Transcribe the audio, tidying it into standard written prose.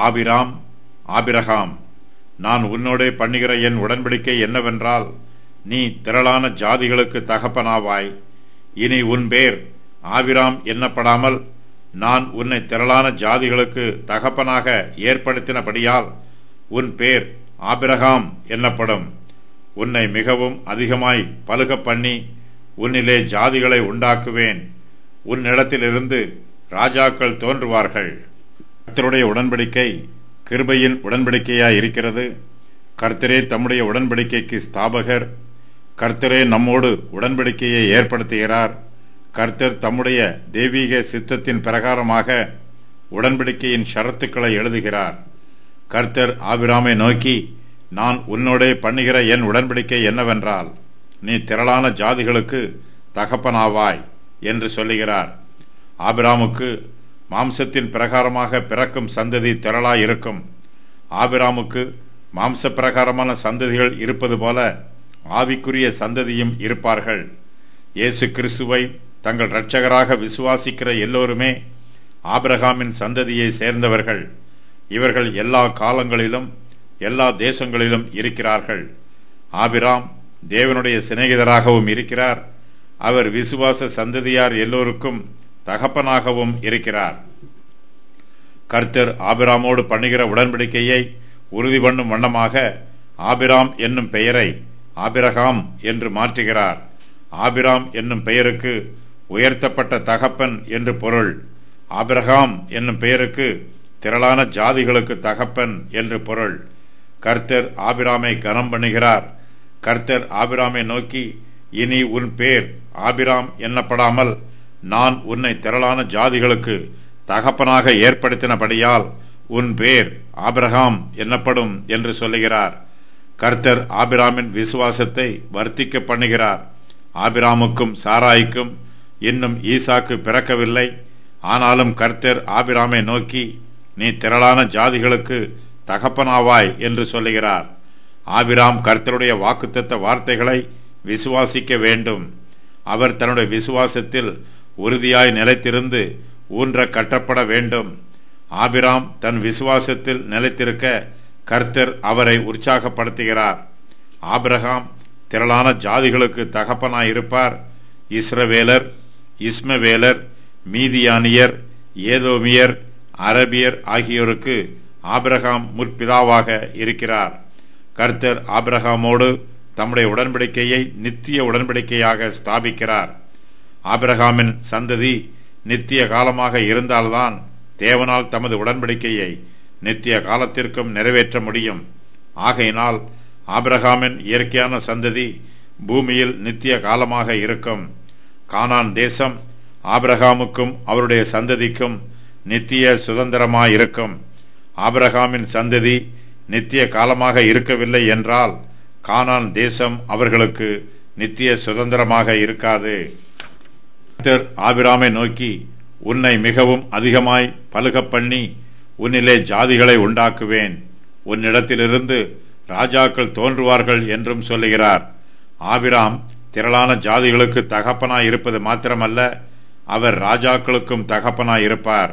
Abram, Abraham, நான் உன்னோடே பண்ணுகிற என் உடன்படிக்கை என்னவென்றால், நீ திரளான ஜாதிகளுக்கு தகப்பனாவாய். இனி உன் பேர் ஆபிராம் என்னப்படாமல் நான் உன்னை திரளான ஜாதிகளுக்கு தகப்பனாக ஏற்படுத்தினபடியால் உன் பேர் ஆபிரகாம் என்னப்படும். உன்னை மிகவும் அதிகமாய் பலுக பண்ணி உன்னிலே ஜாதிகளை உண்டாக்குவேன். உன்னிடத்திலிருந்து ராஜாக்கள் தோன்றுவார்கள். கர்த்தருடைய உடன்படிக்கை கிருபையின் உடன்படிக்கையாய் இருக்கிறது. கர்த்தரே தம்முடைய உடன்படிக்கைக்கு ஸ்தாபகர். கர்த்தரே நம்மோடு உடன்படிக்கையை ஏற்படுத்துகிறார். கர்த்தர் தம்முடைய தெய்வீக சித்தத்தின் பிரகாரமாக உடன்படிக்கையின் ஷரத்துக்களை எழுதுகிறார். கர்த்தர் ஆபிராமை நோக்கி, நான் உன்னோடே பண்ணுகிற என் உடன்படிக்கை என்னவென்றால், நீ திரளான ஜாதிகளுக்கு தகப்பனாவாய் என்று சொல்லுகிறார். ஆபிராமுக்கு மாம்சத்தின் பிரகாரமாக பிறக்கும் சந்ததி திரளாயிருக்கும். ஆபிராமுக்கு மாம்ச பிரகாரமான சந்ததிகள் இருப்பது போல ஆவிக்குரிய சந்ததியும் இருப்பார்கள். இயேசு கிறிஸ்துவை தங்கள் இரட்சகராக விசுவாசிக்கிற எல்லோருமே ஆபிரகாமின் சந்ததியை சேர்ந்தவர்கள். இவர்கள் எல்லா காலங்களிலும் எல்லா தேசங்களிலும் இருக்கிறார்கள். ஆபிராம் தேவனுடைய சிநேகிதராகவும் இருக்கிறார். அவர் விசுவாச சந்ததியார் எல்லோருக்கும் தகப்பனாகவும் இருக்கிறார். கர்த்தர் ஆபிராமோடு பண்ணுகிற உடன்படிக்கையை உறுதி பண்ணும் வண்ணமாக ஆபிராம் என்னும் பெயரை ஆபிரகாம் என்று மாற்றுகிறார். ஆபிராம் என்னும் பெயருக்கு உயர்த்தப்பட்ட தகப்பன் என்று பொருள். ஆபிரகாம் என்னும் பெயருக்கு திரளான ஜாதிகளுக்கு தகப்பன் என்று பொருள். கர்த்தர் ஆபிராமை கனம் பண்ணுகிறார். கர்த்தர் ஆபிராமை நோக்கி, இனி உன் பேர் ஆபிராம் என்னப்படாமல் நான் உன்னை திரளான ஜாதிகளுக்கு தகப்பனாக ஏற்படுத்தினபடியால் உன் பேர் ஆபிரகாம் என்னப்படும் என்று சொல்லுகிறார். கர்த்தர் ஆபிராமின் விசுவாசத்தை வர்த்திக்க பண்ணுகிறார். ஆபிராமுக்கும் சாராய்க்கும் இன்னும் ஈசாக்கு பிறக்கவில்லை. ஆனாலும் கர்த்தர் ஆபிராமை நோக்கி, நீ திரளான ஜாதிகளுக்கு தகப்பனாவாய் என்று சொல்லுகிறார். ஆபிராம் கர்த்தருடைய வாக்குத்தத்த வார்த்தைகளை விசுவாசிக்க வேண்டும். அவர் தன்னுடைய விசுவாசத்தில் உறுதியாய் நிலைத்திருந்து ஊன்ற கட்டப்பட வேண்டும். ஆபிராம் தன் விசுவாசத்தில் நிலைத்திருக்க கர்த்தர் அவரை உற்சாகப்படுத்துகிறார். ஆபிரகாம் திரளான ஜாதிகளுக்கு தகப்பனாய் இருப்பார். இஸ்ரவேலர், இஸ்மவேலர், மீதியானியர், ஏதோமியர், அரபியர் ஆகியோருக்கு ஆபிரகாம் முற்பிதாவாக இருக்கிறார். கர்த்தர் ஆபிரகாமோடு தம்முடைய உடன்படிக்கையை நித்திய உடன்படிக்கையாக ஸ்தாபிக்கிறார். ஆபிரகாமின் சந்ததி நித்திய காலமாக இருந்தால்தான் தேவனால் தமது உடன்படிக்கையை நித்திய காலத்திற்கும் நிறைவேற்ற முடியும். ஆகையினால் ஆபிரகாமின் இயற்கையான சந்ததி பூமியில் நித்திய காலமாக இருக்கும். கானான் தேசம் ஆபிரகாமுக்கும் அவருடைய சந்ததிக்கும் நித்திய சுதந்திரமாயிருக்கும். ஆபிரகாமின் சந்ததி நித்திய காலமாக இருக்கவில்லை என்றால் கானான் தேசம் அவர்களுக்கு நித்திய சுதந்திரமாக இருக்காது. கர்த்தர் ஆபிராமை நோக்கி, உன்னை மிகவும் அதிகமாய் பலுக பண்ணி உன்னிலே ஜாதிகளை உண்டாக்குவேன். உன்னிடத்திலிருந்து ராஜாக்கள் தோன்றுவார்கள் என்றும் சொல்லுகிறார். ஆபிராம் திரளான ஜாதிகளுக்கு தகப்பனாய் இருப்பது மாத்திரமல்ல, அவர் ராஜாக்களுக்கும் தகப்பனாய் இருப்பார்.